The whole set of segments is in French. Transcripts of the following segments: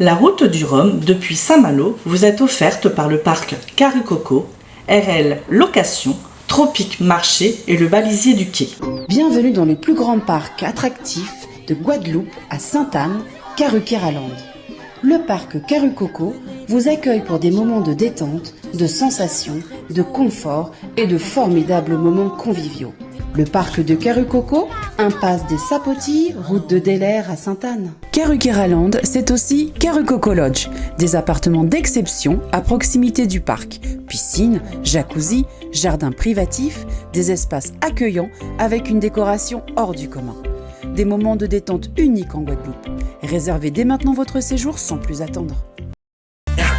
La route du Rhum depuis Saint-Malo vous est offerte par le parc Carucoco, RL Location, Tropique Marché et le Balisier du Quai. Bienvenue dans le plus grand parc attractif de Guadeloupe à Sainte-Anne, Caruqueraland. Le parc Carucoco vous accueille pour des moments de détente, de sensations, de confort et de formidables moments conviviaux. Le parc de Carucoco, impasse des Sapotilles, route de Delair à Sainte-Anne. Caruqueraland, c'est aussi Carucoco Lodge, des appartements d'exception à proximité du parc. Piscine, jacuzzi, jardin privatif, des espaces accueillants avec une décoration hors du commun. Des moments de détente uniques en Guadeloupe. Réservez dès maintenant votre séjour sans plus attendre.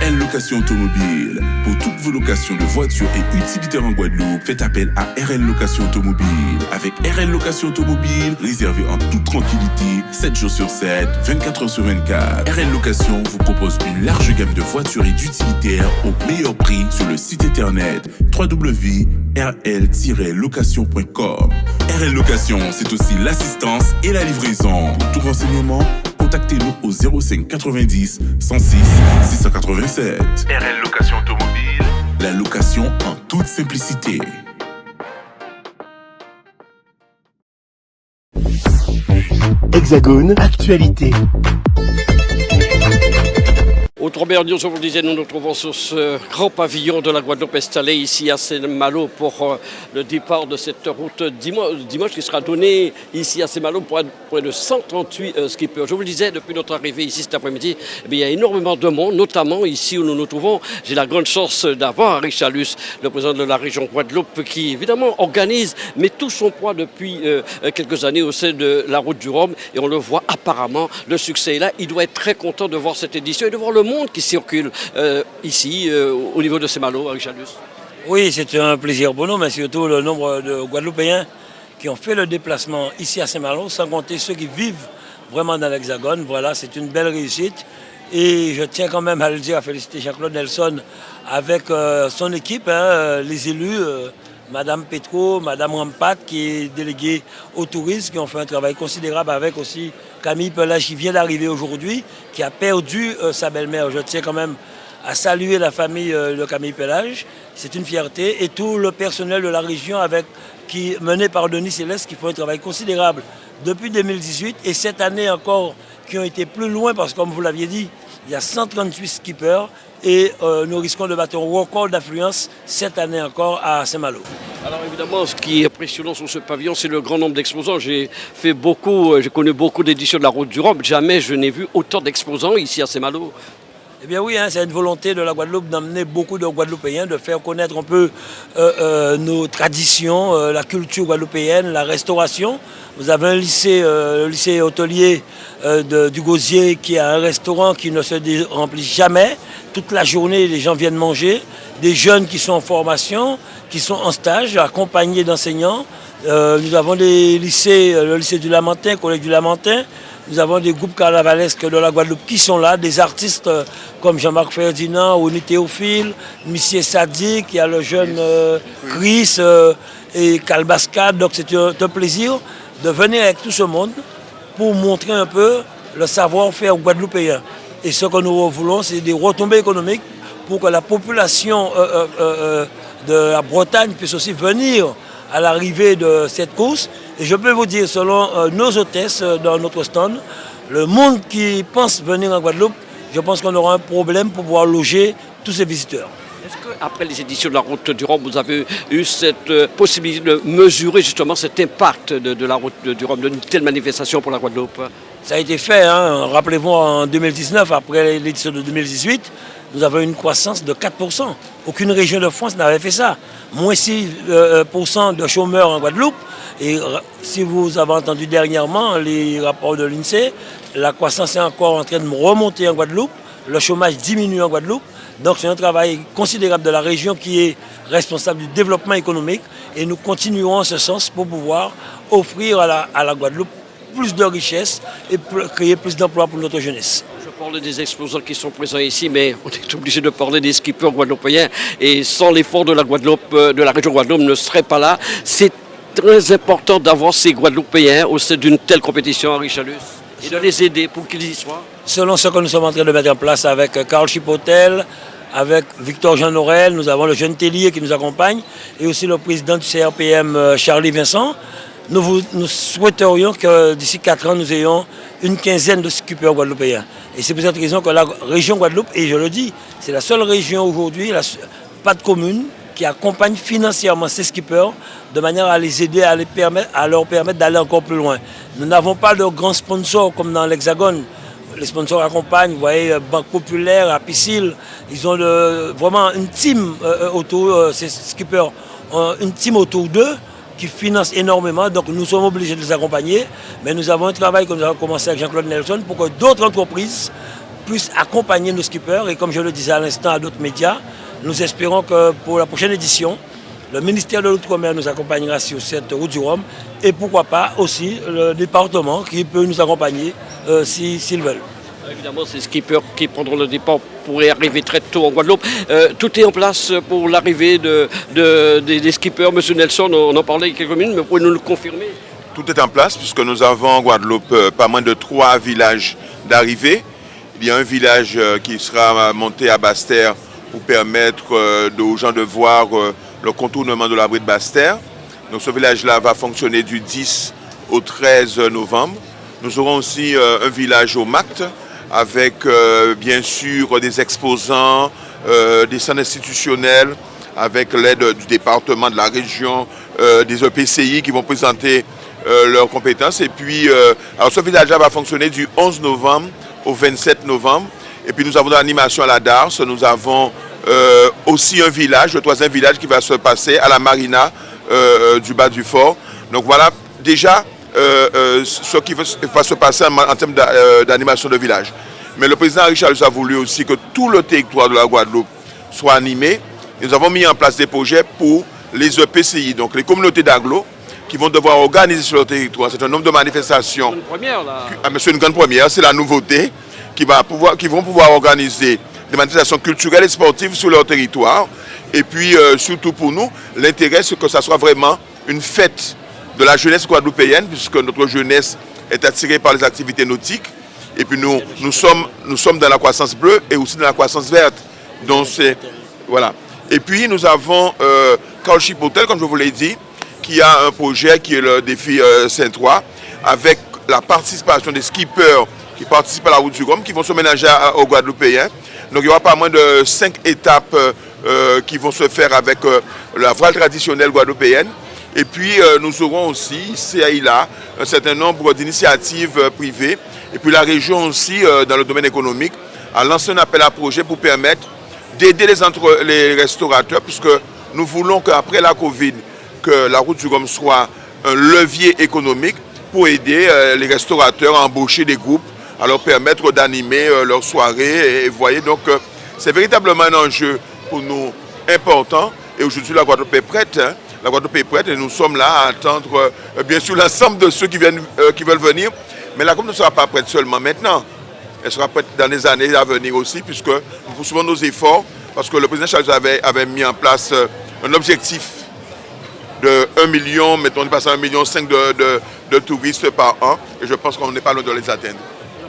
RL Location Automobile. Pour toutes vos locations de voitures et utilitaires en Guadeloupe, faites appel à RL Location Automobile. Avec RL Location Automobile, réservez en toute tranquillité, 7 jours sur 7, 24 heures sur 24. RL Location vous propose une large gamme de voitures et d'utilitaires au meilleur prix sur le site internet www.rl-location.com. RL Location, c'est aussi l'assistance et la livraison. Pour tout renseignement, contactez-nous au 05 90 106 687. RL Location Automobile, la location en toute simplicité. Hexagone, actualité. Autre meilleure news, je vous le disais, nous nous trouvons sur ce grand pavillon de la Guadeloupe installé ici à Saint-Malo pour le départ de cette route dimanche qui sera donnée ici à Saint-Malo pour près de 138 skippers. Je vous le disais, depuis notre arrivée ici cet après-midi, il y a énormément de monde, notamment ici où nous nous trouvons. J'ai la grande chance d'avoir Henri Chalus, le président de la région Guadeloupe, qui évidemment organise, met tout son poids depuis quelques années au sein de la route du Rhum. Et on le voit apparemment, le succès est là. Il doit être très content de voir cette édition et de voir le monde qui circule ici au niveau de Saint-Malo, Henri Chalus. Oui, c'est un plaisir pour nous, mais surtout le nombre de Guadeloupéens qui ont fait le déplacement ici à Saint-Malo, sans compter ceux qui vivent vraiment dans l'Hexagone. Voilà, c'est une belle réussite. Et je tiens quand même à le dire, à féliciter Jean-Claude Nelson avec son équipe, les élus, Madame Petro, Madame Rampat, qui est déléguée au tourisme, qui ont fait un travail considérable avec aussi Camille Pelage, qui vient d'arriver aujourd'hui, qui a perdu sa belle-mère. Je tiens quand même à saluer la famille de Camille Pelage. C'est une fierté. Et tout le personnel de la région mené par Denis Céleste, qui font un travail considérable depuis 2018. Et cette année encore, qui ont été plus loin, parce que comme vous l'aviez dit, il y a 138 skippers. Et nous risquons de battre un record d'affluence cette année encore à Saint-Malo. Alors évidemment, ce qui est impressionnant sur ce pavillon, c'est le grand nombre d'exposants. J'ai connu beaucoup d'éditions de la Route du Rhum. Jamais je n'ai vu autant d'exposants ici à Saint-Malo. Eh bien oui, c'est une volonté de la Guadeloupe d'emmener beaucoup de Guadeloupéens, de faire connaître un peu nos traditions, la culture guadeloupéenne, la restauration. Vous avez un lycée, le lycée hôtelier du Gosier, qui a un restaurant qui ne se remplit jamais. Toute la journée, les gens viennent manger. Des jeunes qui sont en formation, qui sont en stage, accompagnés d'enseignants. Nous avons le lycée du Lamentin, le collège du Lamentin. Nous avons des groupes carnavalesques de la Guadeloupe qui sont là, des artistes comme Jean-Marc Ferdinand, Oni Théophile, Missier Sadik, il y a le jeune Chris et Calbascade. Donc c'est un plaisir de venir avec tout ce monde pour montrer un peu le savoir-faire guadeloupéen. Et ce que nous voulons, c'est des retombées économiques pour que la population de la Bretagne puisse aussi venir à l'arrivée de cette course. Et je peux vous dire, selon nos hôtesses dans notre stand, le monde qui pense venir en Guadeloupe, je pense qu'on aura un problème pour pouvoir loger tous ces visiteurs. Est-ce qu'après les éditions de la Route du Rhum, vous avez eu cette possibilité de mesurer justement cet impact de la Route du Rhum, d'une telle manifestation pour la Guadeloupe? Ça a été fait, rappelez-vous, en 2019, après l'édition de 2018, nous avons une croissance de 4%. Aucune région de France n'avait fait ça. Moins 6% de chômeurs en Guadeloupe. Et si vous avez entendu dernièrement les rapports de l'INSEE, la croissance est encore en train de remonter en Guadeloupe. Le chômage diminue en Guadeloupe. Donc c'est un travail considérable de la région qui est responsable du développement économique. Et nous continuerons en ce sens pour pouvoir offrir à la Guadeloupe plus de richesses et créer plus d'emplois pour notre jeunesse. Je parle des exposants qui sont présents ici, mais on est obligé de parler des skippers guadeloupéens. Et sans l'effort de la Guadeloupe, de la région Guadeloupe, ne serait pas là. C'est très important d'avoir ces Guadeloupéens au sein d'une telle compétition, Henri Chalus, et de les aider pour qu'ils y soient. selon ce que nous sommes en train de mettre en place avec Karl Chipotel, avec Victor Jean Norel, nous avons le jeune Tellier qui nous accompagne et aussi le président du CRPM Charlie Vincent. Nous souhaiterions que d'ici 4 ans, nous ayons une quinzaine de skippers guadeloupéens. Et c'est pour cette raison que la région Guadeloupe, et je le dis, c'est la seule région aujourd'hui, pas de commune, qui accompagne financièrement ces skippers de manière à les aider, à leur permettre d'aller encore plus loin. Nous n'avons pas de grands sponsors comme dans l'Hexagone. Les sponsors accompagnent, vous voyez, Banque Populaire, Apicil, ils ont vraiment une team autour, ces skippers, une team autour d'eux qui finance énormément, donc nous sommes obligés de les accompagner, mais nous avons un travail que nous avons commencé avec Jean-Claude Nelson pour que d'autres entreprises puissent accompagner nos skippers, et comme je le disais à l'instant à d'autres médias, nous espérons que pour la prochaine édition, le ministère de l'Outre-mer nous accompagnera sur cette route du Rhum, et pourquoi pas aussi le département qui peut nous accompagner s'ils veulent. Évidemment, ces skippers qui prendront le départ pourraient arriver très tôt en Guadeloupe. Tout est en place pour l'arrivée des skippers. Monsieur Nelson, on en parlait il y a quelques minutes, mais pouvez-nous le confirmer? Tout est en place puisque nous avons en Guadeloupe pas moins de 3 villages d'arrivée. Il y a un village qui sera monté à Basse-Terre pour permettre aux gens de voir le contournement de l'abri de Basse-Terre. Donc ce village-là va fonctionner du 10 au 13 novembre. Nous aurons aussi un village au MACT avec bien sûr des exposants, des centres institutionnels, avec l'aide du département, de la région, des EPCI qui vont présenter leurs compétences. Et puis, alors ce village-là va fonctionner du 11 novembre au 27 novembre. Et puis nous avons de l'animation à la DARS. Nous avons aussi un village, le 3e village qui va se passer à la marina du bas du fort. Donc voilà déjà ce qui va se passer en termes d'animation de village. Mais le président Richard a voulu aussi que tout le territoire de la Guadeloupe soit animé. Et nous avons mis en place des projets pour les EPCI, donc les communautés d'agglo, qui vont devoir organiser sur leur territoire. C'est un nombre de manifestations. C'est une première là. C'est une grande première, c'est la nouveauté, qui vont pouvoir organiser des manifestations culturelles et sportives sur leur territoire. Et puis surtout pour nous, l'intérêt c'est que ça soit vraiment une fête de la jeunesse guadeloupéenne, puisque notre jeunesse est attirée par les activités nautiques. Et puis nous sommes dans la croissance bleue et aussi dans la croissance verte. Donc voilà. Et puis nous avons Karl Chipotel, comme je vous l'ai dit, qui a un projet qui est le défi Saint-Trois, avec la participation des skippers qui participent à la route du Rhum, qui vont se ménager aux Guadeloupéens. Donc il y aura pas moins de 5 étapes qui vont se faire avec la voile traditionnelle guadeloupéenne. Et puis nous aurons aussi, ici et là, un certain nombre d'initiatives privées. Et puis la région aussi, dans le domaine économique, a lancé un appel à projet pour permettre d'aider les restaurateurs, puisque nous voulons qu'après la Covid, que la route du Rhum soit un levier économique pour aider les restaurateurs à embaucher des groupes, à leur permettre d'animer leurs soirées. Et vous voyez, donc c'est véritablement un enjeu pour nous important. Et aujourd'hui, la Guadeloupe est prête. Hein. La Guadeloupe est prête et nous sommes là à attendre, bien sûr, l'ensemble de ceux qui veulent venir. Mais la Guadeloupe ne sera pas prête seulement maintenant. Elle sera prête dans les années à venir aussi, puisque nous poursuivons nos efforts, parce que le président Charles avait mis en place un objectif de 1 million, mettons, on est passé à 1,5 million de touristes par an, et je pense qu'on n'est pas loin de les atteindre.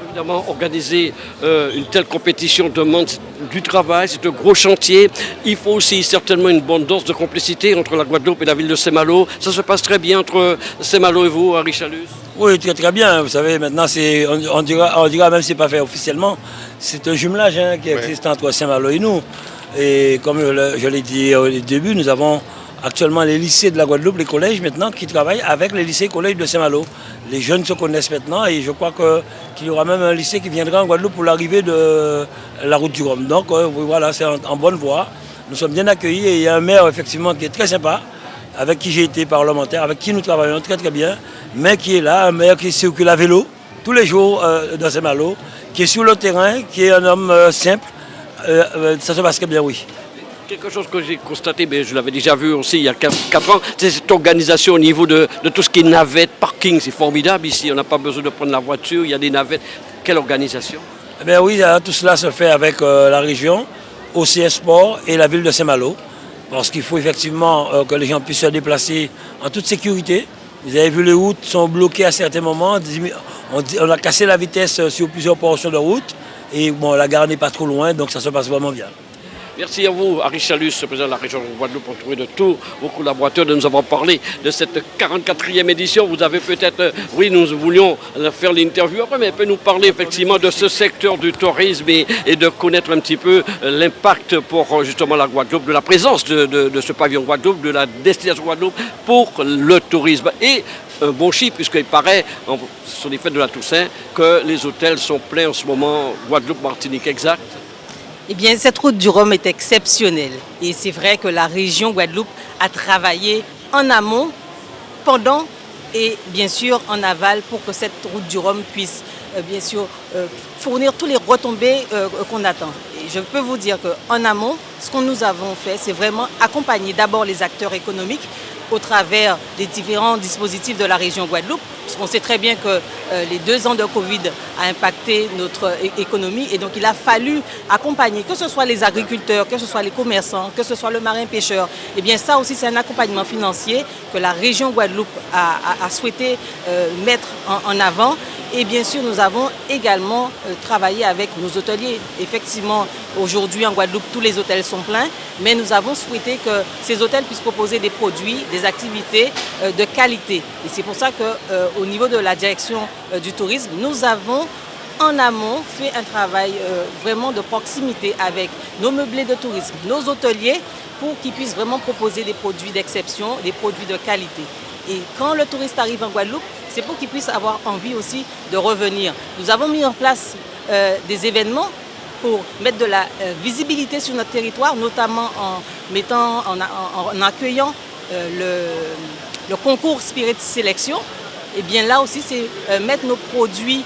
Évidemment, organiser une telle compétition demande du travail, c'est un gros chantier. Il faut aussi certainement une bonne dose de complicité entre la Guadeloupe et la ville de Saint-Malo. Ça se passe très bien entre Saint-Malo et vous, Henri Chalus? Oui, très très bien. Vous savez, maintenant, on dira même si ce n'est pas fait officiellement, c'est un jumelage qui existe entre Saint-Malo et nous. Et comme je l'ai dit au début, nous avons actuellement les lycées de la Guadeloupe, les collèges maintenant, qui travaillent avec les lycées et collèges de Saint-Malo. Les jeunes se connaissent maintenant et je crois qu'il y aura même un lycée qui viendra en Guadeloupe pour l'arrivée de la route du Rhum. Donc voilà, c'est en bonne voie. Nous sommes bien accueillis et il y a un maire effectivement qui est très sympa, avec qui j'ai été parlementaire, avec qui nous travaillons très très bien, mais qui est là, un maire qui circule à vélo tous les jours dans Saint-Malo, qui est sur le terrain, qui est un homme simple. Ça se passe très bien, oui. Quelque chose que j'ai constaté, mais je l'avais déjà vu aussi il y a 4 ans, c'est cette organisation au niveau de tout ce qui est navette, parking. C'est formidable ici, on n'a pas besoin de prendre la voiture, il y a des navettes. Quelle organisation? Eh bien oui, tout cela se fait avec la région, OCS Sport et la ville de Saint-Malo, parce qu'il faut effectivement que les gens puissent se déplacer en toute sécurité. Vous avez vu, les routes sont bloquées à certains moments. On a cassé la vitesse sur plusieurs portions de route. Et bon, la gare n'est pas trop loin, donc ça se passe vraiment bien. Merci à vous, Harry Chalus, président de la région de Guadeloupe, pour trouver de tous vos collaborateurs de nous avoir parlé de cette 44e édition. Vous avez peut-être, oui, nous voulions faire l'interview après, mais peut nous parler effectivement de ce secteur du tourisme et de connaître un petit peu l'impact pour justement la Guadeloupe, de la présence de ce pavillon Guadeloupe, de la destination Guadeloupe pour le tourisme. Et un bon chiffre, puisqu'il paraît, sur les fêtes de la Toussaint, que les hôtels sont pleins en ce moment, Guadeloupe, Martinique, exact. Eh bien, cette route du Rhum est exceptionnelle. Et c'est vrai que la région Guadeloupe a travaillé en amont, pendant et bien sûr en aval pour que cette route du Rhum puisse bien sûr fournir tous les retombées qu'on attend. Et je peux vous dire qu'en amont, ce que nous avons fait, c'est vraiment accompagner d'abord les acteurs économiques au travers des différents dispositifs de la région Guadeloupe. Parce qu'on sait très bien que les 2 ans de Covid a impacté notre économie et donc il a fallu accompagner, que ce soit les agriculteurs, que ce soit les commerçants, que ce soit le marin-pêcheur. Et bien ça aussi c'est un accompagnement financier que la région Guadeloupe a souhaité mettre en avant. Et bien sûr, nous avons également travaillé avec nos hôteliers. Effectivement, aujourd'hui en Guadeloupe, tous les hôtels sont pleins, mais nous avons souhaité que ces hôtels puissent proposer des produits, des activités de qualité. Et c'est pour ça qu'au niveau de la direction du tourisme, nous avons en amont fait un travail vraiment de proximité avec nos meublés de tourisme, nos hôteliers, pour qu'ils puissent vraiment proposer des produits d'exception, des produits de qualité. Et quand le touriste arrive en Guadeloupe, c'est pour qu'il puisse avoir envie aussi de revenir. Nous avons mis en place des événements pour mettre de la visibilité sur notre territoire, notamment en accueillant le concours Spirit Sélection. Et bien là aussi, c'est mettre nos produits,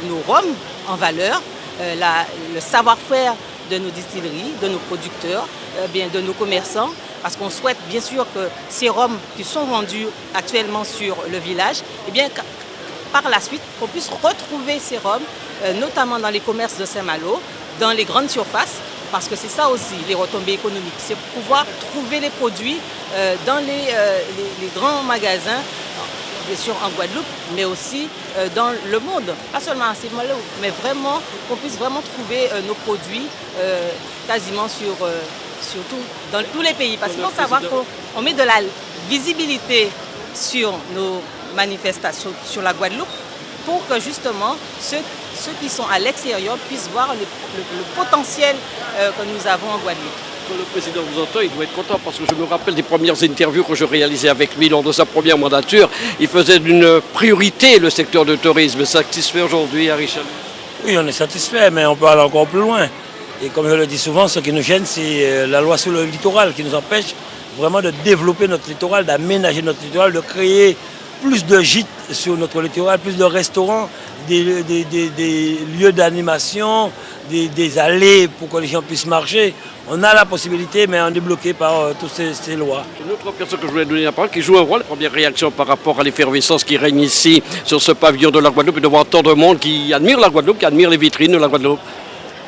nos rhums en valeur, le savoir-faire de nos distilleries, de nos producteurs, de nos commerçants, parce qu'on souhaite bien sûr que ces rhums qui sont vendus actuellement sur le village, et bien par la suite, qu'on puisse retrouver ces rhums, notamment dans les commerces de Saint-Malo, dans les grandes surfaces, parce que c'est ça aussi les retombées économiques, c'est pouvoir trouver les produits dans les grands magasins, bien sûr en Guadeloupe, mais aussi dans le monde, pas seulement à Saint-Malo, mais vraiment qu'on puisse vraiment trouver nos produits quasiment surtout dans tous les pays. Parce qu'il faut savoir qu'on met de la visibilité sur nos manifestations sur la Guadeloupe pour que justement ceux qui sont à l'extérieur puissent voir le potentiel que nous avons en Guadeloupe. Quand le président vous entend, il doit être content parce que je me rappelle des premières interviews que je réalisais avec lui lors de sa première mandature. Il faisait d'une priorité le secteur du tourisme. Satisfait aujourd'hui, Harry Chalus? Oui, on est satisfait, mais on peut aller encore plus loin. Et comme je le dis souvent, ce qui nous gêne, c'est la loi sur le littoral qui nous empêche vraiment de développer notre littoral, d'aménager notre littoral, de créer plus de gîtes sur notre littoral, plus de restaurants, des lieux d'animation, des allées pour que les gens puissent marcher. On a la possibilité, mais on est bloqué par toutes ces lois. Une autre personne que je voulais donner la parole, qui joue un rôle, première réaction par rapport à l'effervescence qui règne ici, sur ce pavillon de la Guadeloupe, et de voir tant de monde qui admire la Guadeloupe, qui admire les vitrines de la Guadeloupe.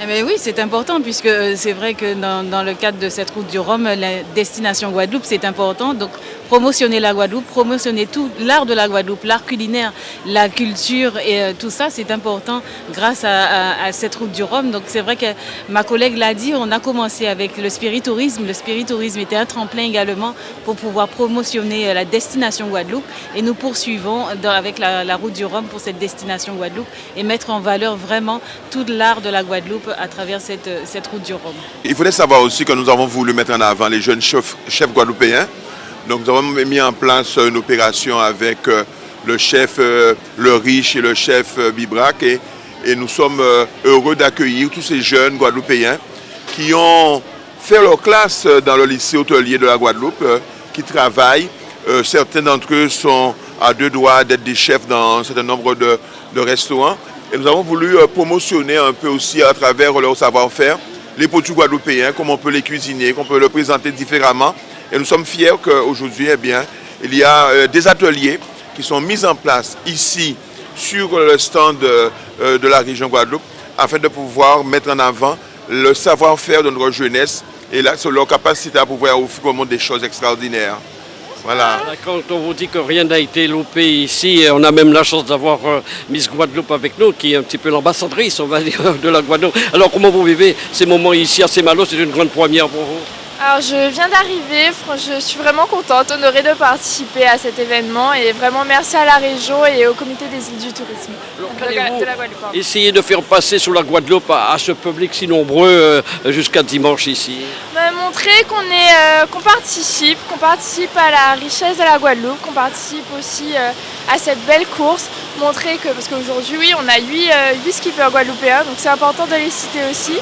Eh bien oui, c'est important puisque c'est vrai que dans le cadre de cette route du Rhum, la destination Guadeloupe, c'est important. Donc promotionner la Guadeloupe, promotionner tout l'art de la Guadeloupe, l'art culinaire, la culture et tout ça, c'est important grâce à cette route du Rhum. Donc c'est vrai que ma collègue l'a dit, on a commencé avec le spiritourisme. Le spiritourisme était un tremplin également pour pouvoir promotionner la destination Guadeloupe. Et nous poursuivons avec la route du Rhum pour cette destination Guadeloupe et mettre en valeur vraiment tout l'art de la Guadeloupe à travers cette route du Rhum. Il faudrait savoir aussi que nous avons voulu mettre en avant les jeunes chefs guadeloupéens. Donc nous avons mis en place une opération avec le chef Le Riche et le chef Bibrac et nous sommes heureux d'accueillir tous ces jeunes guadeloupéens qui ont fait leur classe dans le lycée hôtelier de la Guadeloupe, qui travaillent. Certains d'entre eux sont à 2 doigts d'être des chefs dans un certain nombre de restaurants. Et nous avons voulu promotionner un peu aussi à travers leur savoir-faire les produits guadeloupéens, comment on peut les cuisiner, qu'on peut les présenter différemment. Et nous sommes fiers qu'aujourd'hui, eh bien, il y a des ateliers qui sont mis en place ici sur le stand de la région Guadeloupe afin de pouvoir mettre en avant le savoir-faire de notre jeunesse et là, sur leur capacité à pouvoir offrir au monde des choses extraordinaires. Voilà. Quand on vous dit que rien n'a été loupé ici, on a même la chance d'avoir Miss Guadeloupe avec nous, qui est un petit peu l'ambassadrice, on va dire, de la Guadeloupe. Alors comment vous vivez ces moments ici à Saint-Malo? C'est une grande première pour vous? Alors je viens d'arriver, je suis vraiment contente, honorée de participer à cet événement et vraiment merci à la région et au comité des îles du tourisme de la Guadeloupe. Essayez de faire passer sur la Guadeloupe à ce public si nombreux jusqu'à dimanche ici. Montrer qu'on participe à la richesse de la Guadeloupe, qu'on participe aussi à cette belle course. Montrer que, parce qu'aujourd'hui oui, on a 8 skippers guadeloupéens, donc c'est important de les citer aussi.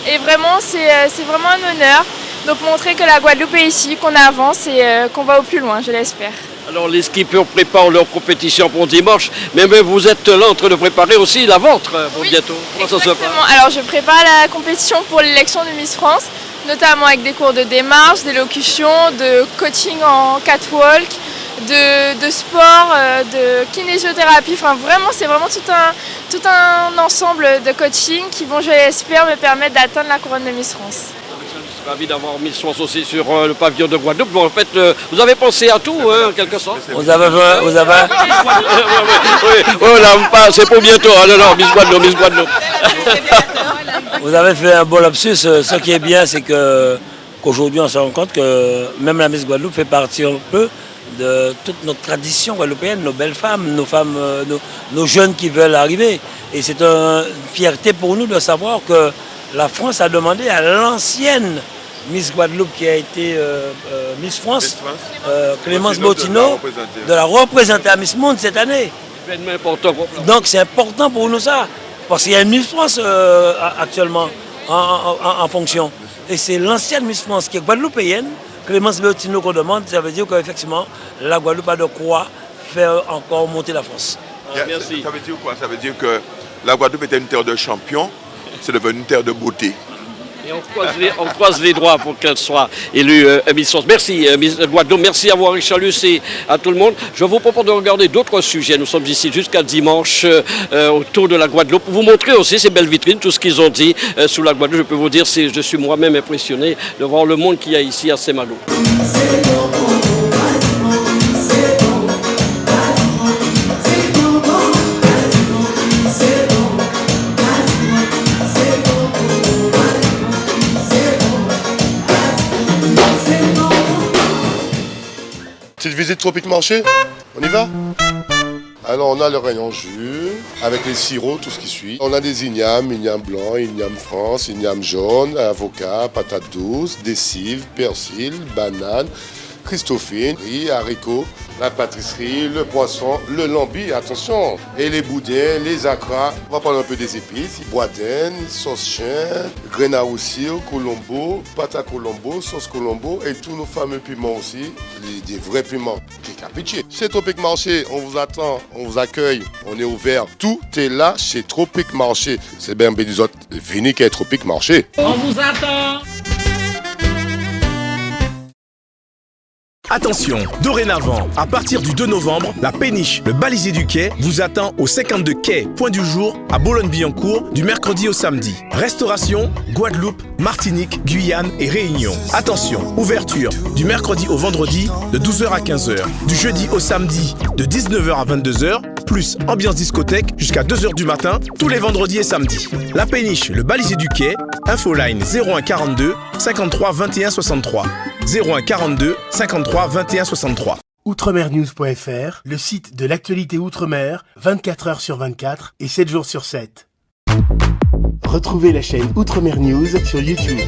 Et vraiment c'est vraiment un honneur. Donc montrer que la Guadeloupe est ici, qu'on avance et qu'on va au plus loin, je l'espère. Alors les skippers préparent leur compétition pour dimanche, mais vous êtes là en train de préparer aussi la vôtre pour bientôt. Comment ça se passe? Alors je prépare la compétition pour l'élection de Miss France, notamment avec des cours de démarche, d'élocution, de coaching en catwalk, de sport, de kinésiothérapie. Enfin vraiment, c'est vraiment tout un ensemble de coaching qui vont, je l'espère, me permettre d'atteindre la couronne de Miss France. Je suis ravi d'avoir Miss France aussi sur le pavillon de Guadeloupe. Bon, en fait, vous avez pensé à tout, en quelque sorte. Vous avez... c'est pour bientôt. Alors, Miss Guadeloupe. Vous avez fait un bon lapsus. Ce qui est bien, c'est qu'aujourd'hui, on se rend compte que même la Miss Guadeloupe fait partie un peu de toute notre tradition guadeloupéenne, nos belles femmes, nos jeunes qui veulent arriver. Et c'est une fierté pour nous de savoir que la France a demandé à l'ancienne Miss Guadeloupe qui a été Miss France, Clémence Bottineau, de la représenter à Miss Monde cette année. Donc c'est important pour nous ça, parce qu'il y a une Miss France actuellement en fonction. Et c'est l'ancienne Miss France qui est guadeloupéenne, Clémence Bottineau qu'on demande. Ça veut dire qu'effectivement la Guadeloupe a de quoi faire encore monter la France. Merci. Ça veut dire quoi? Ça veut dire que la Guadeloupe était une terre de champions. C'est devenu une terre de beauté. Et on croise les doigts pour qu'elle soit élue Miss France. Merci Miss Guadeloupe, merci à vous Richalus et à tout le monde. Je vous propose de regarder d'autres sujets. Nous sommes ici jusqu'à dimanche autour de la Guadeloupe. Pour vous montrer aussi ces belles vitrines, tout ce qu'ils ont dit sous la Guadeloupe. Je peux vous dire, je suis moi-même impressionné de voir le monde qu'il y a ici à Saint-Malo. Petite visite Tropique Marché, on y va? Alors on a le rayon jus, avec les sirops, tout ce qui suit. On a des ignames blancs, ignames France, ignames jaunes, avocats, patates douces, des cives, persil, bananes, christophine, riz, haricots, la pâtisserie, le poisson, le lambi, attention, et les boudins, les acras. On va prendre un peu des épices, boudin, sauce chien, graines à roussil, colombo, pâte à colombo, sauce colombo et tous nos fameux piments aussi, des vrais piments. Chez Tropique Marché, on vous attend, on vous accueille, on est ouvert. Tout est là chez Tropique Marché. C'est bien des autres, venez qu'à Tropique Marché. On vous attend. Attention, dorénavant, à partir du 2 novembre, la péniche, le balisier du quai, vous attend au 52 quai, point du jour, à Boulogne-Billancourt, du mercredi au samedi. Restauration, Guadeloupe, Martinique, Guyane et Réunion. Attention, ouverture du mercredi au vendredi de 12h à 15h, du jeudi au samedi de 19h à 22h, plus ambiance discothèque jusqu'à 2h du matin, tous les vendredis et samedis. La péniche, le balisier du quai, infoline 01 42 53 21 63. 01 42 53 21 63. Outremernews.fr, le site de l'actualité Outre-mer, 24 heures sur 24 et 7 jours sur 7. Retrouvez la chaîne Outremer News sur YouTube.